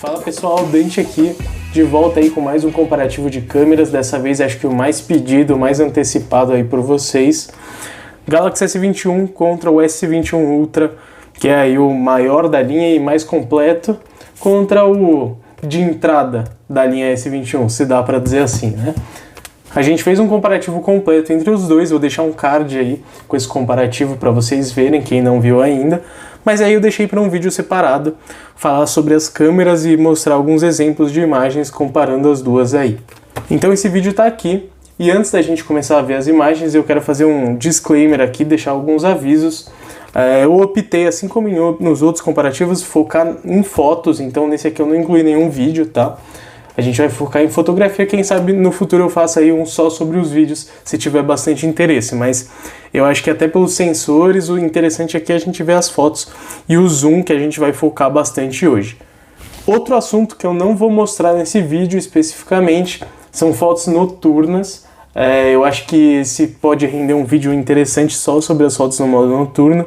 Fala pessoal, Dante aqui, de volta aí com mais um comparativo de câmeras, dessa vez acho que o mais pedido, o mais antecipado aí por vocês. Galaxy S21 contra o S21 Ultra, que é aí o maior da linha e mais completo, contra o de entrada da linha S21, se dá pra dizer assim, né? A gente fez um comparativo completo entre os dois, vou deixar um card aí com esse comparativo para vocês verem, quem não viu ainda. Mas aí eu deixei para um vídeo separado, falar sobre as câmeras e mostrar alguns exemplos de imagens comparando as duas aí. Então esse vídeo está aqui, e antes da gente começar a ver as imagens, eu quero fazer um disclaimer aqui, deixar alguns avisos. Eu optei, assim como nos outros comparativos, focar em fotos, então nesse aqui eu não incluí nenhum vídeo, tá? A gente vai focar em fotografia, quem sabe no futuro eu faça aí um só sobre os vídeos, se tiver bastante interesse, mas eu acho que até pelos sensores, o interessante aqui é a gente ver as fotos e o zoom que a gente vai focar bastante hoje. Outro assunto que eu não vou mostrar nesse vídeo especificamente são fotos noturnas. Eu acho que esse pode render um vídeo interessante só sobre as fotos no modo noturno,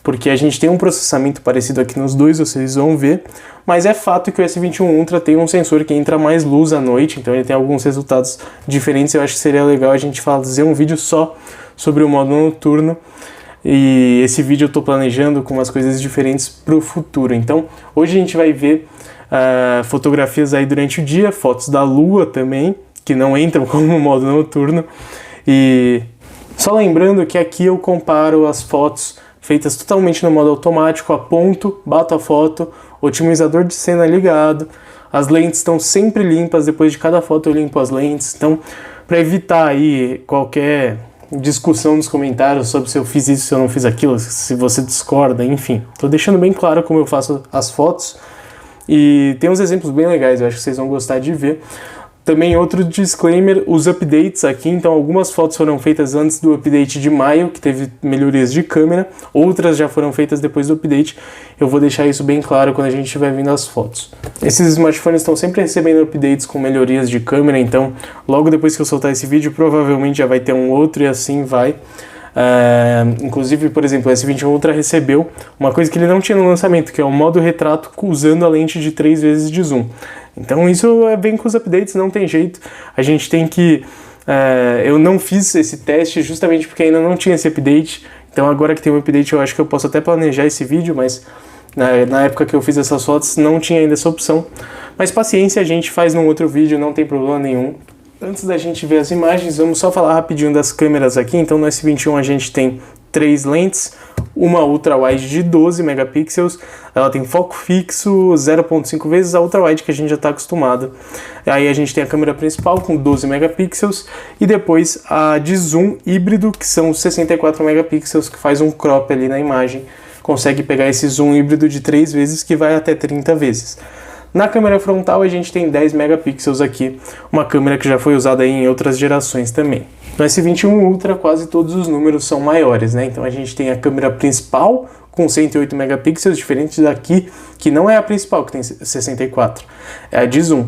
porque a gente tem um processamento parecido aqui nos dois, vocês vão ver, mas é fato que o S21 Ultra tem um sensor que entra mais luz à noite, então ele tem alguns resultados diferentes. Eu acho que seria legal a gente fazer um vídeo só sobre o modo noturno, e esse vídeo eu estou planejando com umas coisas diferentes para o futuro. Então hoje a gente vai ver fotografias aí durante o dia, fotos da lua também, que não entram como modo noturno, e só lembrando que aqui eu comparo as fotos feitas totalmente no modo automático, aponto, bato a foto, otimizador de cena ligado, as lentes estão sempre limpas, depois de cada foto eu limpo as lentes, então para evitar aí qualquer discussão nos comentários sobre se eu fiz isso, se eu não fiz aquilo, se você discorda, enfim, tô deixando bem claro como eu faço as fotos, e tem uns exemplos bem legais, eu acho que vocês vão gostar de ver. Também outro disclaimer, os updates aqui, então algumas fotos foram feitas antes do update de maio, que teve melhorias de câmera, outras já foram feitas depois do update, eu vou deixar isso bem claro quando a gente estiver vendo as fotos. Esses smartphones estão sempre recebendo updates com melhorias de câmera, então logo depois que eu soltar esse vídeo, provavelmente já vai ter um outro e assim vai. Inclusive, por exemplo, o S21 Ultra recebeu uma coisa que ele não tinha no lançamento, que é o modo retrato usando a lente de 3 vezes de zoom. Então isso vem com os updates, não tem jeito, a gente tem que... eu não fiz esse teste justamente porque ainda não tinha esse update, então agora que tem um update eu acho que eu posso até planejar esse vídeo, mas na época que eu fiz essas fotos não tinha ainda essa opção. Mas paciência, a gente faz num outro vídeo, não tem problema nenhum. Antes da gente ver as imagens, vamos só falar rapidinho das câmeras aqui. Então no S21 a gente tem 3 lentes, uma ultra-wide de 12 megapixels, ela tem foco fixo 0.5 vezes a ultra-wide que a gente já está acostumado. Aí a gente tem a câmera principal com 12 megapixels e depois a de zoom híbrido, que são 64 megapixels, que faz um crop ali na imagem, consegue pegar esse zoom híbrido de 3 vezes que vai até 30 vezes. Na câmera frontal a gente tem 10 megapixels aqui, uma câmera que já foi usada em outras gerações também. No S21 Ultra quase todos os números são maiores, né? Então a gente tem a câmera principal com 108 megapixels, diferente daqui, que não é a principal, que tem 64, é a de zoom.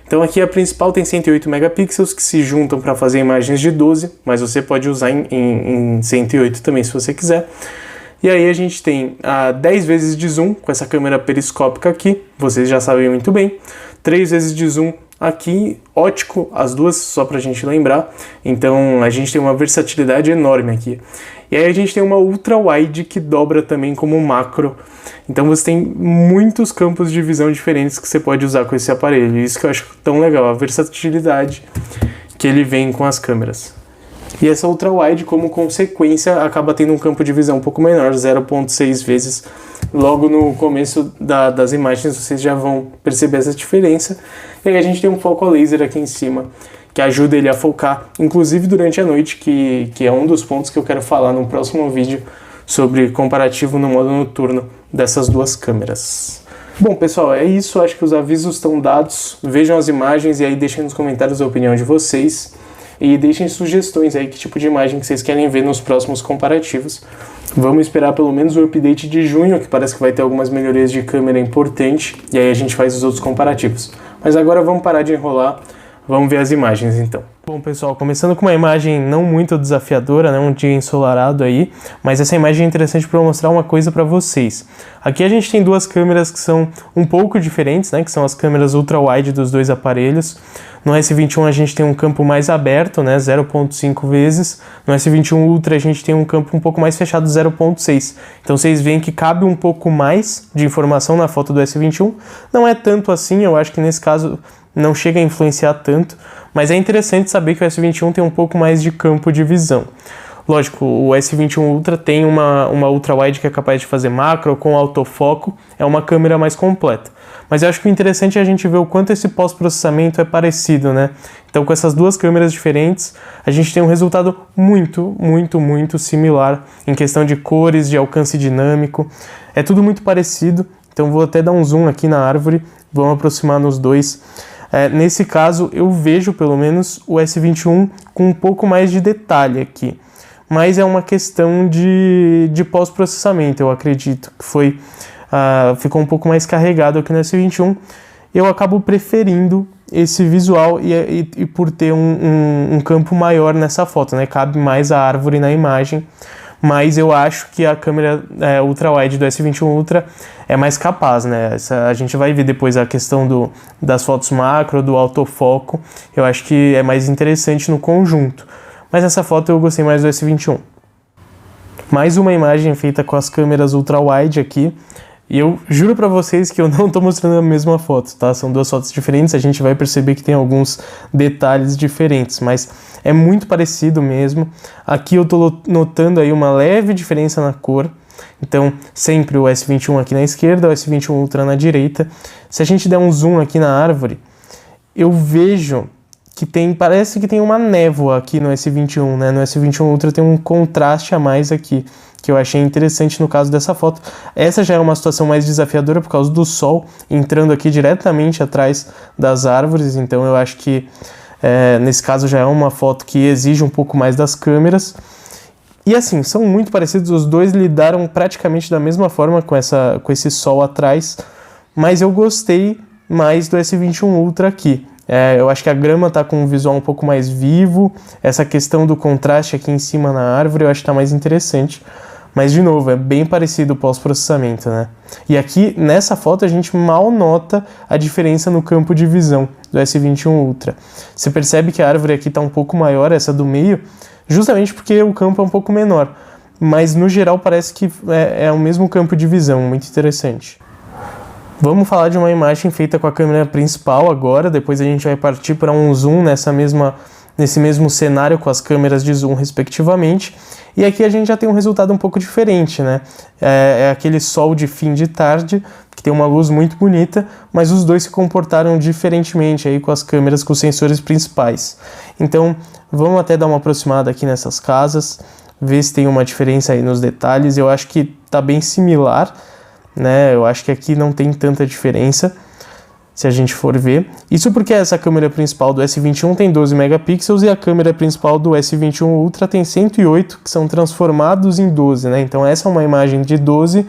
Então aqui a principal tem 108 megapixels, que se juntam para fazer imagens de 12, mas você pode usar em 108 também se você quiser. E aí a gente tem 10 vezes de zoom com essa câmera periscópica aqui, vocês já sabem muito bem. 3 vezes de zoom aqui, ótico, as duas, só pra gente lembrar. Então a gente tem uma versatilidade enorme aqui. E aí a gente tem uma ultra-wide que dobra também como macro. Então você tem muitos campos de visão diferentes que você pode usar com esse aparelho. Isso que eu acho tão legal, a versatilidade que ele vem com as câmeras. E essa ultra-wide, como consequência, acaba tendo um campo de visão um pouco menor, 0.6 vezes. Logo no começo das imagens vocês já vão perceber essa diferença. E aí a gente tem um foco a laser aqui em cima, que ajuda ele a focar, inclusive durante a noite, que é um dos pontos que eu quero falar no próximo vídeo sobre comparativo no modo noturno dessas duas câmeras. Bom, pessoal, é isso. Acho que os avisos estão dados. Vejam as imagens e aí deixem nos comentários a opinião de vocês. E deixem sugestões aí, que tipo de imagem que vocês querem ver nos próximos comparativos. Vamos esperar pelo menos o update de junho, que parece que vai ter algumas melhorias de câmera importante, e aí a gente faz os outros comparativos. Mas agora vamos parar de enrolar, Vamos ver as imagens então. Bom, pessoal, começando com uma imagem não muito desafiadora, né, um dia ensolarado aí, mas essa imagem é interessante para mostrar uma coisa para vocês. Aqui a gente tem duas câmeras que são um pouco diferentes, né, que são as câmeras ultra-wide dos dois aparelhos. No S21 a gente tem um campo mais aberto, né, 0.5 vezes. No S21 Ultra a gente tem um campo um pouco mais fechado, 0.6. Então vocês veem que cabe um pouco mais de informação na foto do S21. Não é tanto assim, eu acho que nesse caso não chega a influenciar tanto, mas é interessante saber que o S21 tem um pouco mais de campo de visão. Lógico, o S21 Ultra tem uma ultra-wide que é capaz de fazer macro com autofoco, é uma câmera mais completa. Mas eu acho que o interessante é a gente ver o quanto esse pós-processamento é parecido, né? Então, com essas duas câmeras diferentes, a gente tem um resultado muito similar em questão de cores, de alcance dinâmico. É tudo muito parecido, então vou até dar um zoom aqui na árvore, vamos aproximar nos dois. Nesse caso, eu vejo pelo menos o S21 com um pouco mais de detalhe aqui. Mas é uma questão de pós-processamento, eu acredito, que ficou um pouco mais carregado aqui no S21. Eu acabo preferindo esse visual e por ter um campo maior nessa foto, né? Cabe mais a árvore na imagem, mas eu acho que a câmera ultra-wide do S21 Ultra é mais capaz, né? A gente vai ver depois a questão das fotos macro, do autofoco, eu acho que é mais interessante no conjunto. Mas essa foto eu gostei mais do S21. Mais uma imagem feita com as câmeras ultra-wide aqui. E eu juro pra vocês que eu não tô mostrando a mesma foto, tá? São duas fotos diferentes, a gente vai perceber que tem alguns detalhes diferentes, mas é muito parecido mesmo. Aqui eu tô notando aí uma leve diferença na cor. Então, sempre o S21 aqui na esquerda, o S21 Ultra na direita. Se a gente der um zoom aqui na árvore, eu vejo que parece que tem uma névoa aqui no S21, né? No S21 Ultra tem um contraste a mais aqui, que eu achei interessante no caso dessa foto. Essa já é uma situação mais desafiadora por causa do sol entrando aqui diretamente atrás das árvores, então eu acho que nesse caso já é uma foto que exige um pouco mais das câmeras. E assim, são muito parecidos, os dois lidaram praticamente da mesma forma com esse sol atrás, mas eu gostei mais do S21 Ultra aqui. Eu acho que a grama tá com um visual um pouco mais vivo, essa questão do contraste aqui em cima na árvore eu acho que tá mais interessante. Mas, de novo, é bem parecido o pós-processamento, né? E aqui, nessa foto, a gente mal nota a diferença no campo de visão do S21 Ultra. Você percebe que a árvore aqui tá um pouco maior, essa do meio, justamente porque o campo é um pouco menor. Mas, no geral, parece que é o mesmo campo de visão, muito interessante. Vamos falar de uma imagem feita com a câmera principal agora, depois a gente vai partir para um zoom nesse mesmo cenário com as câmeras de zoom respectivamente. E aqui a gente já tem um resultado um pouco diferente, né? É aquele sol de fim de tarde, que tem uma luz muito bonita, mas os dois se comportaram diferentemente aí com as câmeras, com os sensores principais. Então, vamos até dar uma aproximada aqui nessas casas, ver se tem uma diferença aí nos detalhes. Eu acho que tá bem similar, né? Eu acho que aqui não tem tanta diferença, se a gente for ver. Isso porque essa câmera principal do S21 tem 12 megapixels e a câmera principal do S21 Ultra tem 108, que são transformados em 12, né? Então essa é uma imagem de 12,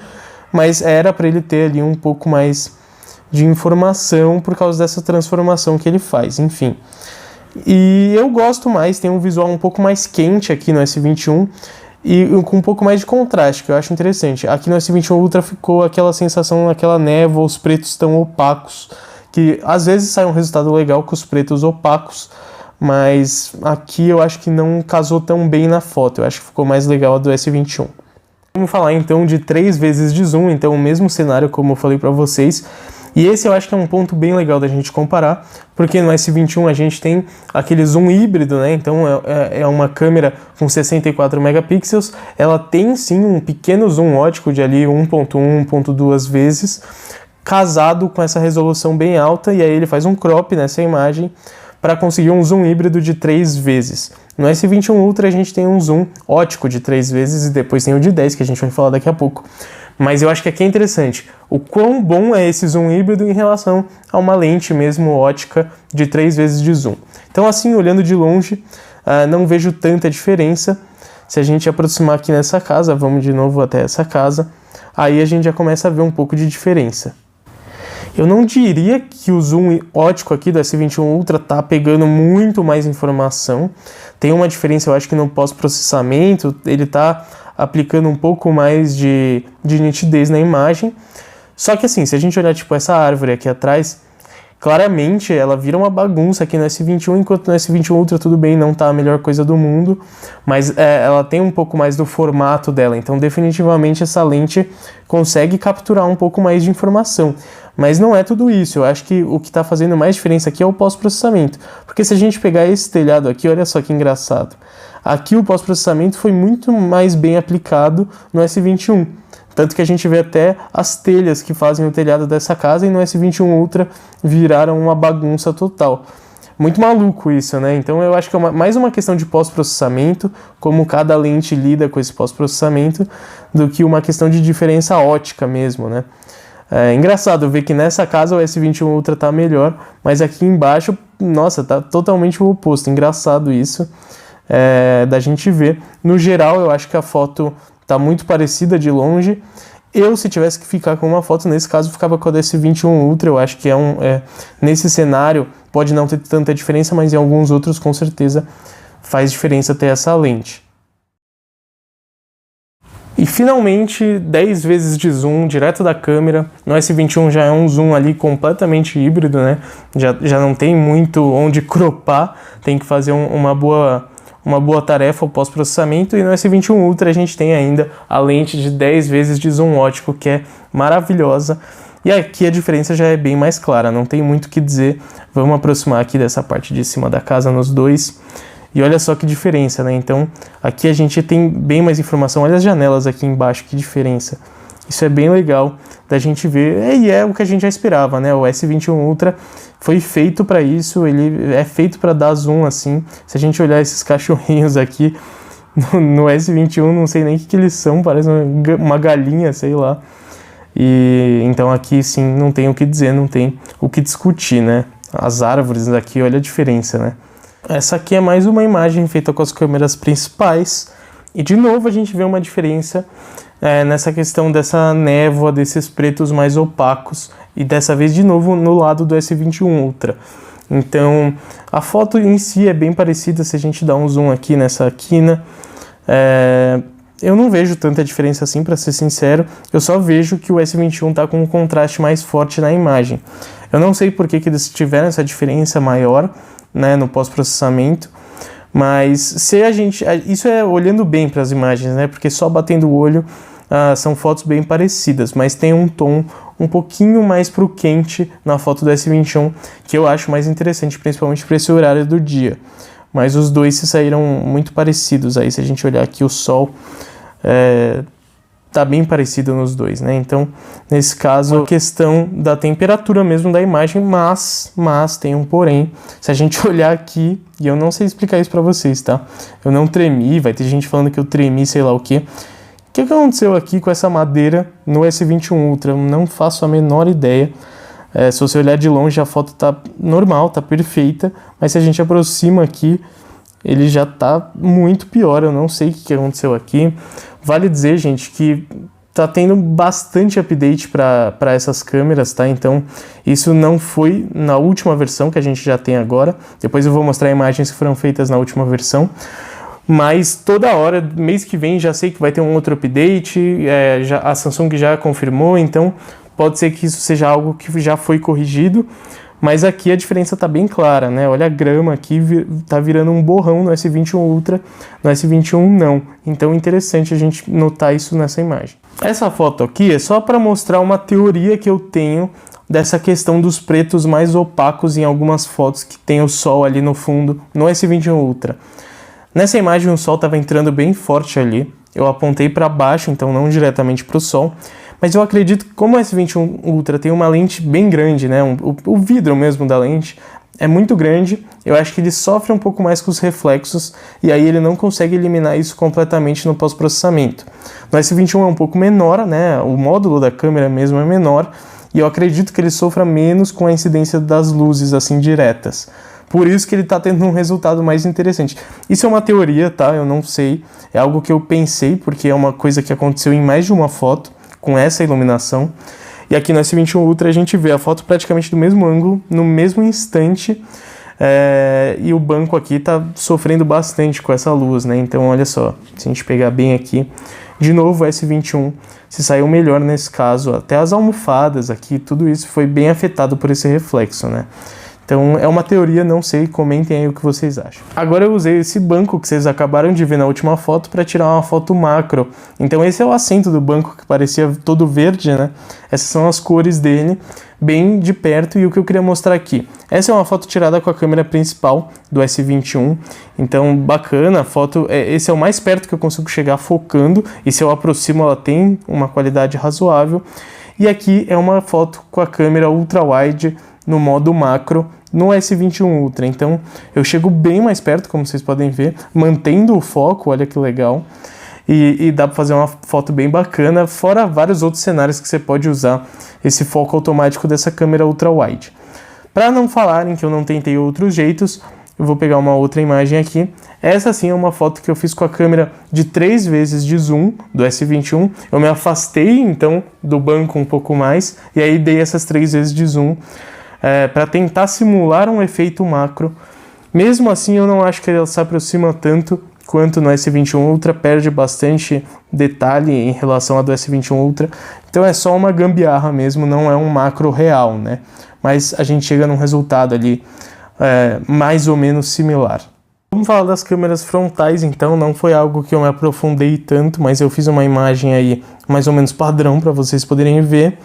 mas era para ele ter ali um pouco mais de informação por causa dessa transformação que ele faz, enfim. E eu gosto mais, tem um visual um pouco mais quente aqui no S21 e com um pouco mais de contraste, que eu acho interessante. Aqui no S21 Ultra ficou aquela sensação, aquela névoa, os pretos tão opacos, que às vezes sai um resultado legal com os pretos opacos, mas aqui eu acho que não casou tão bem na foto, eu acho que ficou mais legal a do S21. Vamos falar então de 3 vezes de zoom, então o mesmo cenário como eu falei para vocês, e esse eu acho que é um ponto bem legal da gente comparar, porque no S21 a gente tem aquele zoom híbrido, né? Então é uma câmera com 64 megapixels, ela tem sim um pequeno zoom ótico de ali 1.1, 1.2 vezes, casado com essa resolução bem alta, e aí ele faz um crop nessa imagem para conseguir um zoom híbrido de 3 vezes. No S21 Ultra a gente tem um zoom ótico de 3 vezes e depois tem o de 10, que a gente vai falar daqui a pouco. Mas eu acho que aqui é interessante o quão bom é esse zoom híbrido em relação a uma lente mesmo ótica de 3 vezes de zoom. Então assim, olhando de longe, não vejo tanta diferença. Se a gente aproximar aqui nessa casa, vamos de novo até essa casa, aí a gente já começa a ver um pouco de diferença. Eu não diria que o zoom ótico aqui do S21 Ultra tá pegando muito mais informação. Tem uma diferença, eu acho que no pós-processamento ele tá aplicando um pouco mais de nitidez na imagem. Só que assim, se a gente olhar tipo essa árvore aqui atrás, claramente ela vira uma bagunça aqui no S21, enquanto no S21 Ultra tudo bem, não tá a melhor coisa do mundo, mas ela tem um pouco mais do formato dela, então definitivamente essa lente consegue capturar um pouco mais de informação. Mas não é tudo isso, eu acho que o que está fazendo mais diferença aqui é o pós-processamento. Porque se a gente pegar esse telhado aqui, olha só que engraçado. Aqui o pós-processamento foi muito mais bem aplicado no S21. Tanto que a gente vê até as telhas que fazem o telhado dessa casa e no S21 Ultra viraram uma bagunça total. Muito maluco isso, né? Então eu acho que é mais uma questão de pós-processamento, como cada lente lida com esse pós-processamento, do que uma questão de diferença ótica mesmo, né? É engraçado ver que nessa casa o S21 Ultra tá melhor, mas aqui embaixo, nossa, tá totalmente o oposto. Engraçado isso da gente ver. No geral, eu acho que a foto tá muito parecida de longe. Eu, se tivesse que ficar com uma foto, nesse caso, ficava com a do S21 Ultra. Eu acho que nesse cenário pode não ter tanta diferença, mas em alguns outros, com certeza, faz diferença ter essa lente. E finalmente, 10 vezes de zoom direto da câmera. No S21 já é um zoom ali completamente híbrido, né? Já não tem muito onde cropar, tem que fazer uma boa tarefa ao pós-processamento. E no S21 Ultra a gente tem ainda a lente de 10 vezes de zoom ótico, que é maravilhosa. E aqui a diferença já é bem mais clara, não tem muito o que dizer. Vamos aproximar aqui dessa parte de cima da casa nos dois. E olha só que diferença, né? Então, aqui a gente tem bem mais informação. Olha as janelas aqui embaixo, que diferença. Isso é bem legal da gente ver. E é o que a gente já esperava, né? O S21 Ultra foi feito para isso. Ele é feito para dar zoom assim. Se a gente olhar esses cachorrinhos aqui no S21, não sei nem o que eles são. Parece uma galinha, sei lá. E então aqui sim, não tem o que dizer, não tem o que discutir, né? As árvores daqui, olha a diferença, né? Essa aqui é mais uma imagem feita com as câmeras principais. E de novo a gente vê uma diferença nessa questão dessa névoa, desses pretos mais opacos. E dessa vez de novo no lado do S21 Ultra. Então a foto em si é bem parecida. Se a gente dá um zoom aqui nessa quina, eu não vejo tanta diferença assim, para ser sincero. Eu só vejo que o S21 está com um contraste mais forte na imagem. Eu não sei por que eles tiveram essa diferença maior, né, no pós-processamento, mas se a gente... Isso é olhando bem para as imagens, né, porque só batendo o olho são fotos bem parecidas, mas tem um tom um pouquinho mais pro quente na foto do S21, que eu acho mais interessante, principalmente para esse horário do dia. Mas os dois se saíram muito parecidos. Aí se a gente olhar aqui o sol, tá bem parecido nos dois, né? Então, nesse caso, a questão da temperatura mesmo da imagem, mas tem um porém. Se a gente olhar aqui, e eu não sei explicar isso pra vocês, tá? Eu não tremi, vai ter gente falando que eu tremi, sei lá o quê. O que aconteceu aqui com essa madeira no S21 Ultra? Eu não faço a menor ideia. Se você olhar de longe, a foto tá normal, tá perfeita, mas se a gente aproxima aqui, ele já tá muito pior. Eu não sei o que aconteceu aqui. Vale dizer, gente, que tá tendo bastante update para essas câmeras, tá? Então, isso não foi na última versão que a gente já tem agora. Depois eu vou mostrar imagens que foram feitas na última versão. Mas toda hora, mês que vem, já sei que vai ter um outro update. A Samsung já confirmou, então pode ser que isso seja algo que já foi corrigido. Mas aqui a diferença tá bem clara, né? Olha a grama aqui, tá virando um borrão no S21 Ultra, no S21 não. Então é interessante a gente notar isso nessa imagem. Essa foto aqui é só para mostrar uma teoria que eu tenho dessa questão dos pretos mais opacos em algumas fotos que tem o sol ali no fundo, no S21 Ultra. Nessa imagem o sol estava entrando bem forte ali, eu apontei para baixo, então não diretamente para o sol. Mas eu acredito que como o S21 Ultra tem uma lente bem grande, né, o vidro mesmo da lente é muito grande, eu acho que ele sofre um pouco mais com os reflexos e aí ele não consegue eliminar isso completamente no pós-processamento. No S21 é um pouco menor, né, o módulo da câmera mesmo é menor e eu acredito que ele sofra menos com a incidência das luzes assim diretas. Por isso que ele está tendo um resultado mais interessante. Isso é uma teoria, tá? Eu não sei, é algo que eu pensei porque é uma coisa que aconteceu em mais de uma foto com essa iluminação. E aqui no S21 Ultra a gente vê a foto praticamente do mesmo ângulo, no mesmo instante, e o banco aqui tá sofrendo bastante com essa luz, né? Então olha só, se a gente pegar bem aqui, de novo o S21 se saiu melhor nesse caso, até as almofadas aqui, tudo isso foi bem afetado por esse reflexo, né? Então é uma teoria, não sei, comentem aí o que vocês acham. Agora eu usei esse banco que vocês acabaram de ver na última foto para tirar uma foto macro. Então esse é o assento do banco que parecia todo verde, né? Essas são as cores dele, bem de perto, e o que eu queria mostrar aqui. Essa é uma foto tirada com a câmera principal do S21, então bacana, a foto, esse é o mais perto que eu consigo chegar focando, e se eu aproximo ela tem uma qualidade razoável. E aqui é uma foto com a câmera ultra-wide no modo macro no S21 Ultra, então eu chego bem mais perto, como vocês podem ver, mantendo o foco, olha que legal, e dá para fazer uma foto bem bacana, fora vários outros cenários que você pode usar esse foco automático dessa câmera ultra-wide. Para não falarem que eu não tentei outros jeitos, eu vou pegar uma outra imagem aqui. Essa sim é uma foto que eu fiz com a câmera de 3 vezes de zoom do S21. Eu me afastei então do banco um pouco mais e aí dei essas 3 vezes de zoom para tentar simular um efeito macro. Mesmo assim eu não acho que ela se aproxima tanto quanto no S21 Ultra, perde bastante detalhe em relação ao do S21 Ultra. Então é só uma gambiarra mesmo, não é um macro real, né? Mas a gente chega num resultado ali mais ou menos similar. Vamos falar das câmeras frontais, então. Não foi algo que eu me aprofundei tanto, mas eu fiz uma imagem aí mais ou menos padrão para vocês poderem ver.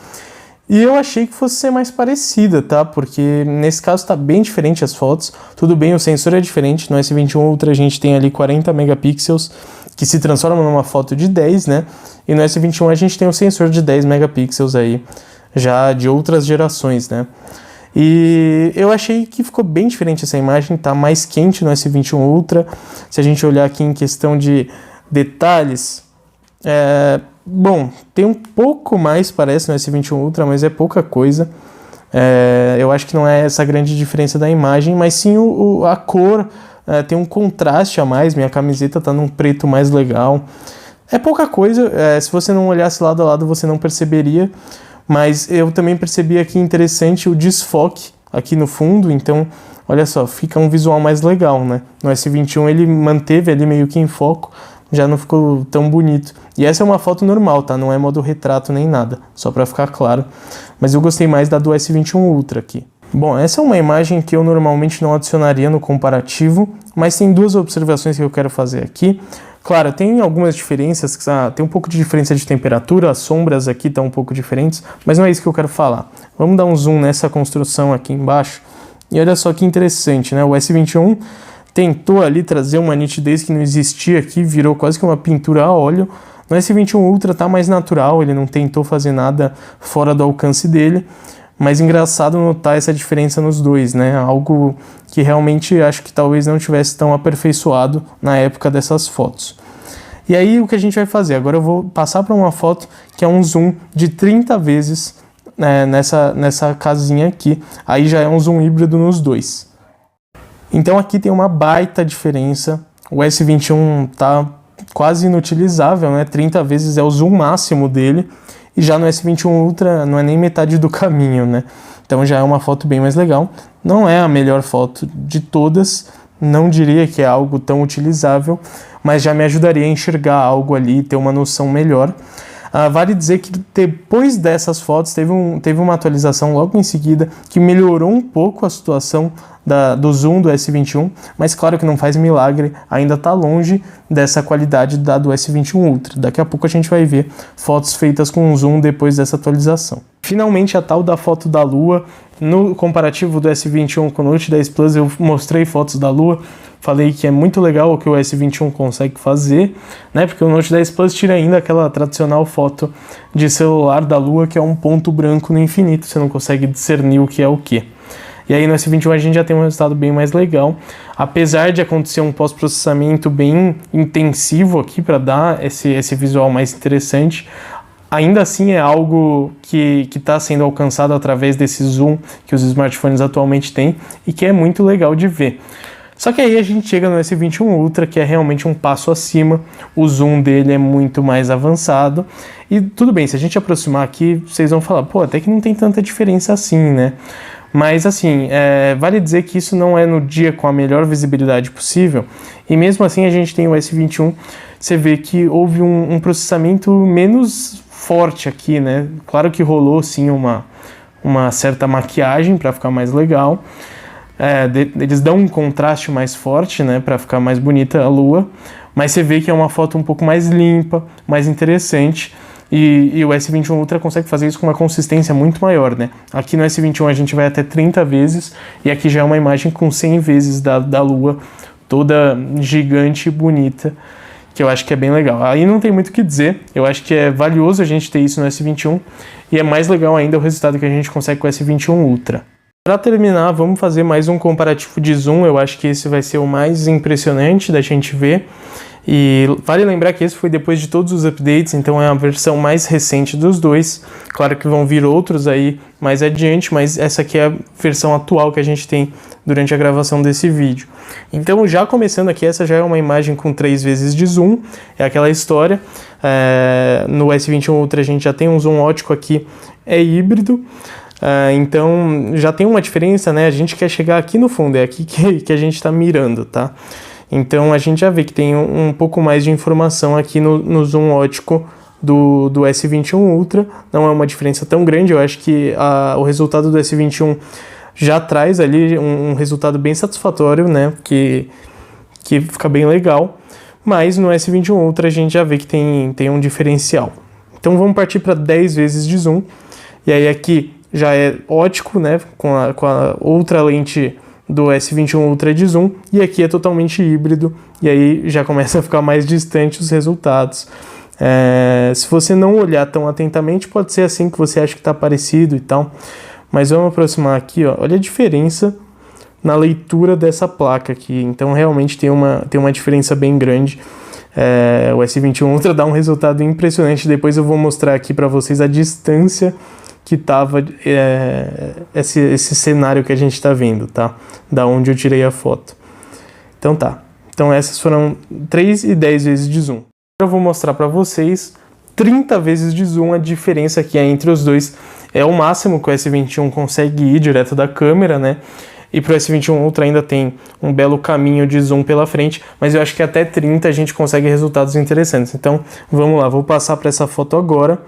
E eu achei que fosse ser mais parecida, tá? Porque nesse caso tá bem diferente as fotos. Tudo bem, o sensor é diferente. No S21 Ultra a gente tem ali 40 megapixels, que se transforma numa foto de 10, né? E no S21 a gente tem um sensor de 10 megapixels aí, já de outras gerações, né? E eu achei que ficou bem diferente essa imagem, tá mais quente no S21 Ultra. Se a gente olhar aqui em questão de detalhes, bom, tem um pouco mais, parece, no S21 Ultra, mas é pouca coisa. Eu acho que não é essa grande diferença da imagem, mas sim a cor, tem um contraste a mais, minha camiseta tá num preto mais legal. É pouca coisa, se você não olhasse lado a lado você não perceberia, mas eu também percebi aqui interessante o desfoque aqui no fundo, então olha só, fica um visual mais legal, né? No S21 ele manteve ali meio que em foco, já não ficou tão bonito. E essa é uma foto normal, tá? Não é modo retrato nem nada, só para ficar claro. Mas eu gostei mais da do S21 Ultra aqui. Bom, essa é uma imagem que eu normalmente não adicionaria no comparativo, mas tem duas observações que eu quero fazer aqui. Claro, tem algumas diferenças, tem um pouco de diferença de temperatura, as sombras aqui estão um pouco diferentes, mas não é isso que eu quero falar. Vamos dar um zoom nessa construção aqui embaixo. E olha só que interessante, né? O S21 tentou ali trazer uma nitidez que não existia aqui, virou quase que uma pintura a óleo. No S21 Ultra tá mais natural, ele não tentou fazer nada fora do alcance dele, mas engraçado notar essa diferença nos dois, né? Algo que realmente acho que talvez não tivesse tão aperfeiçoado na época dessas fotos. E aí o que a gente vai fazer? Agora eu vou passar para uma foto que é um zoom de 30 vezes nessa casinha aqui. Aí já é um zoom híbrido nos dois. Então aqui tem uma baita diferença. O S21 tá quase inutilizável, né? 30 vezes é o zoom máximo dele. E já no S21 Ultra não é nem metade do caminho, né? Então já é uma foto bem mais legal. Não é a melhor foto de todas, não diria que é algo tão utilizável, mas já me ajudaria a enxergar algo ali, ter uma noção melhor. Vale dizer que depois dessas fotos teve uma atualização logo em seguida que melhorou um pouco a situação do zoom do S21, mas claro que não faz milagre, ainda está longe dessa qualidade do S21 Ultra. Daqui a pouco a gente vai ver fotos feitas com zoom depois dessa atualização. Finalmente a tal da foto da Lua. No comparativo do S21 com o Note 10 Plus eu mostrei fotos da Lua, falei que é muito legal o que o S21 consegue fazer, né? Porque o Note 10 Plus tira ainda aquela tradicional foto de celular da Lua, que é um ponto branco no infinito, você não consegue discernir o que é o que. E aí no S21 a gente já tem um resultado bem mais legal, apesar de acontecer um pós-processamento bem intensivo aqui para dar esse visual mais interessante. Ainda assim é algo que está sendo alcançado através desse zoom que os smartphones atualmente têm e que é muito legal de ver. Só que aí a gente chega no S21 Ultra, que é realmente um passo acima, o zoom dele é muito mais avançado, e tudo bem, se a gente aproximar aqui, vocês vão falar, pô, até que não tem tanta diferença assim, né? Mas assim, vale dizer que isso não é no dia com a melhor visibilidade possível, e mesmo assim a gente tem o S21, você vê que houve um processamento menos forte aqui, né? Claro que rolou sim uma certa maquiagem para ficar mais legal, eles dão um contraste mais forte, né, para ficar mais bonita a lua, mas você vê que é uma foto um pouco mais limpa, mais interessante, e o S21 Ultra consegue fazer isso com uma consistência muito maior, né? Aqui no S21 a gente vai até 30 vezes, e aqui já é uma imagem com 100 vezes da lua, toda gigante e bonita, que eu acho que é bem legal. Aí não tem muito o que dizer, eu acho que é valioso a gente ter isso no S21, e é mais legal ainda o resultado que a gente consegue com o S21 Ultra. Para terminar, vamos fazer mais um comparativo de zoom, eu acho que esse vai ser o mais impressionante da gente ver. E vale lembrar que esse foi depois de todos os updates, então é a versão mais recente dos dois. Claro que vão vir outros aí mais adiante, mas essa aqui é a versão atual que a gente tem durante a gravação desse vídeo. Então já começando aqui, essa já é uma imagem com 3 vezes de zoom, é aquela história. No S21 Ultra a gente já tem um zoom ótico aqui, é híbrido. Então já tem uma diferença, né? A gente quer chegar aqui no fundo, é aqui que a gente está mirando, tá? Então a gente já vê que tem um pouco mais de informação aqui no zoom ótico do S21 Ultra. Não é uma diferença tão grande, eu acho que o resultado do S21 já traz ali um resultado bem satisfatório, né? Que fica bem legal, mas no S21 Ultra a gente já vê que tem um diferencial. Então vamos partir para 10 vezes de zoom, e aí aqui já é ótico, né, com a outra lente do S21 Ultra de zoom, e aqui é totalmente híbrido, e aí já começa a ficar mais distante os resultados. Se você não olhar tão atentamente, pode ser assim que você acha que está parecido e tal, mas vamos aproximar aqui, ó, olha a diferença na leitura dessa placa aqui, então realmente tem uma diferença bem grande. O S21 Ultra dá um resultado impressionante, depois eu vou mostrar aqui para vocês a distância que estava esse cenário que a gente está vendo, tá? Da onde eu tirei a foto. Então tá. Então essas foram 3 e 10 vezes de zoom. Agora eu vou mostrar para vocês 30 vezes de zoom, a diferença que é entre os dois. É o máximo que o S21 consegue ir direto da câmera, né? E pro S21 Ultra ainda tem um belo caminho de zoom pela frente, mas eu acho que até 30 a gente consegue resultados interessantes. Então vamos lá, vou passar para essa foto agora.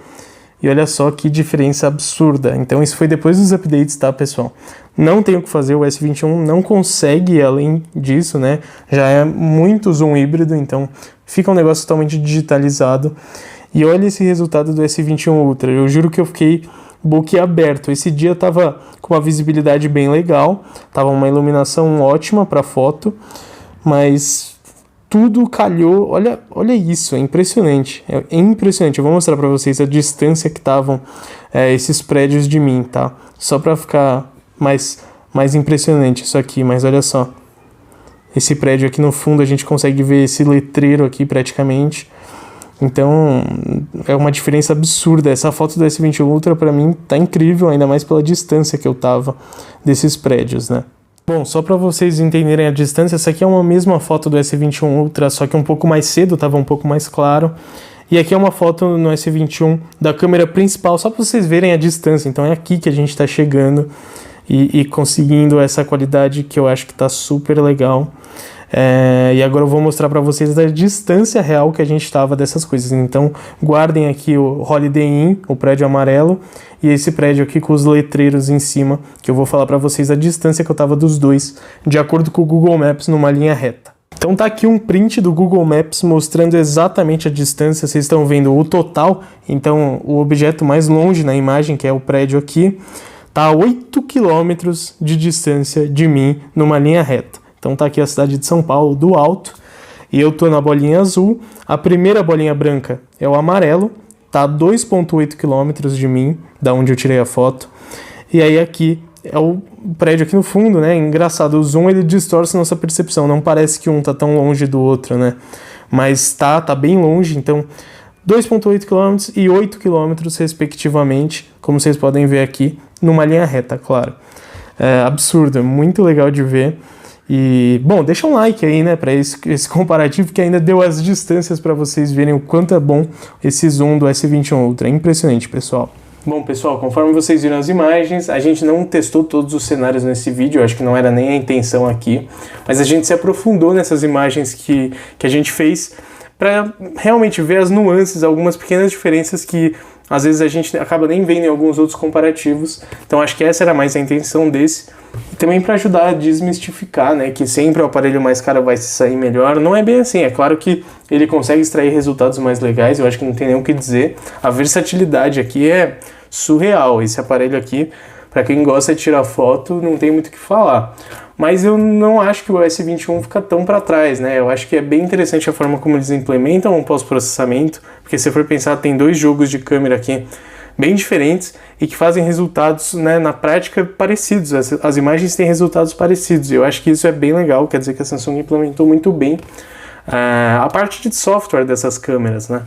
E olha só que diferença absurda. Então isso foi depois dos updates, tá, pessoal? Não tem o que fazer, o S21 não consegue ir além disso, né? Já é muito zoom híbrido, então fica um negócio totalmente digitalizado. E olha esse resultado do S21 Ultra. Eu juro que eu fiquei boquiaberto. Esse dia tava com uma visibilidade bem legal, tava uma iluminação ótima para foto, mas tudo calhou. Olha isso, é impressionante. É impressionante. Eu vou mostrar para vocês a distância que estavam esses prédios de mim, tá? Só para ficar mais impressionante isso aqui, mas olha só. Esse prédio aqui no fundo a gente consegue ver esse letreiro aqui praticamente. Então é uma diferença absurda. Essa foto do S21 Ultra para mim tá incrível, ainda mais pela distância que eu tava desses prédios, né? Bom, só para vocês entenderem a distância, essa aqui é uma mesma foto do S21 Ultra, só que um pouco mais cedo, estava um pouco mais claro. E aqui é uma foto no S21 da câmera principal, só para vocês verem a distância. Então é aqui que a gente está chegando e conseguindo essa qualidade que eu acho que está super legal. E agora eu vou mostrar para vocês a distância real que a gente estava dessas coisas. Então guardem aqui o Holiday Inn, o prédio amarelo, e esse prédio aqui com os letreiros em cima, que eu vou falar para vocês a distância que eu estava dos dois, de acordo com o Google Maps, numa linha reta. Então tá aqui um print do Google Maps mostrando exatamente a distância. Vocês estão vendo o total, então o objeto mais longe na imagem, que é o prédio aqui, tá a 8 km de distância de mim numa linha reta. Então tá aqui a cidade de São Paulo do alto, e eu tô na bolinha azul. A primeira bolinha branca é o amarelo, tá a 2,8 km de mim, da onde eu tirei a foto. E aí aqui é o prédio aqui no fundo, né? Engraçado, o zoom ele distorce nossa percepção, não parece que um tá tão longe do outro, né? Mas tá bem longe, então 2,8 km e 8 km respectivamente, como vocês podem ver aqui, numa linha reta, claro. É absurdo, é muito legal de ver. E, bom, deixa um like aí, né, para esse comparativo que ainda deu as distâncias para vocês verem o quanto é bom esse zoom do S21 Ultra. É impressionante, pessoal. Bom, pessoal, conforme vocês viram as imagens, a gente não testou todos os cenários nesse vídeo, acho que não era nem a intenção aqui, mas a gente se aprofundou nessas imagens que a gente fez para realmente ver as nuances, algumas pequenas diferenças que às vezes a gente acaba nem vendo em alguns outros comparativos. Então acho que essa era mais a intenção desse. E também para ajudar a desmistificar, né, que sempre o aparelho mais caro vai se sair melhor. Não é bem assim, é claro que ele consegue extrair resultados mais legais, eu acho que não tem nem o que dizer. A versatilidade aqui é surreal. Esse aparelho aqui, para quem gosta de tirar foto, não tem muito o que falar. Mas eu não acho que o S21 fica tão para trás, né? Eu acho que é bem interessante a forma como eles implementam o pós-processamento, porque se for pensar, tem 2 jogos de câmera aqui bem diferentes e que fazem resultados, né, na prática parecidos. As imagens têm resultados parecidos e eu acho que isso é bem legal, quer dizer que a Samsung implementou muito bem a parte de software dessas câmeras, né?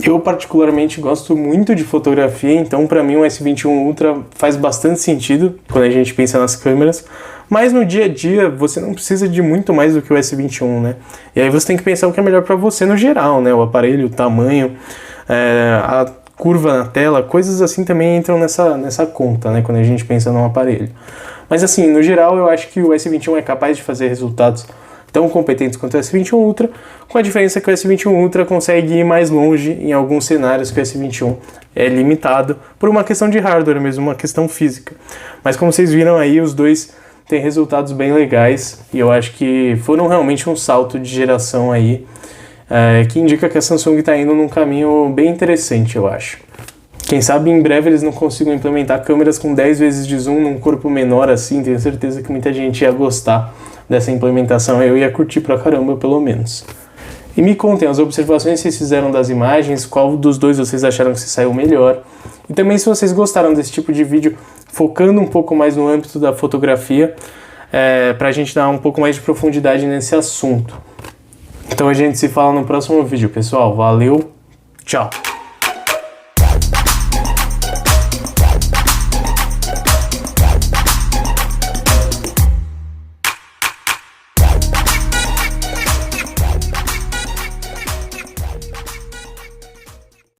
Eu particularmente gosto muito de fotografia, então para mim o S21 Ultra faz bastante sentido quando a gente pensa nas câmeras, mas no dia a dia você não precisa de muito mais do que o S21, né? E aí você tem que pensar o que é melhor para você no geral, né? O aparelho, o tamanho, a curva na tela, coisas assim também entram nessa conta, né? Quando a gente pensa num aparelho. Mas assim, no geral eu acho que o S21 é capaz de fazer resultados tão competentes quanto o S21 Ultra, com a diferença que o S21 Ultra consegue ir mais longe em alguns cenários que o S21 é limitado por uma questão de hardware mesmo, uma questão física. Mas como vocês viram aí, os dois têm resultados bem legais e eu acho que foram realmente um salto de geração aí, que indica que a Samsung está indo num caminho bem interessante, eu acho. Quem sabe em breve eles não consigam implementar câmeras com 10 vezes de zoom num corpo menor assim, tenho certeza que muita gente ia gostar dessa implementação, eu ia curtir pra caramba pelo menos. E me contem as observações que vocês fizeram das imagens, qual dos dois vocês acharam que se saiu melhor, e também se vocês gostaram desse tipo de vídeo focando um pouco mais no âmbito da fotografia, pra gente dar um pouco mais de profundidade nesse assunto. Então a gente se fala no próximo vídeo, pessoal. Valeu, tchau!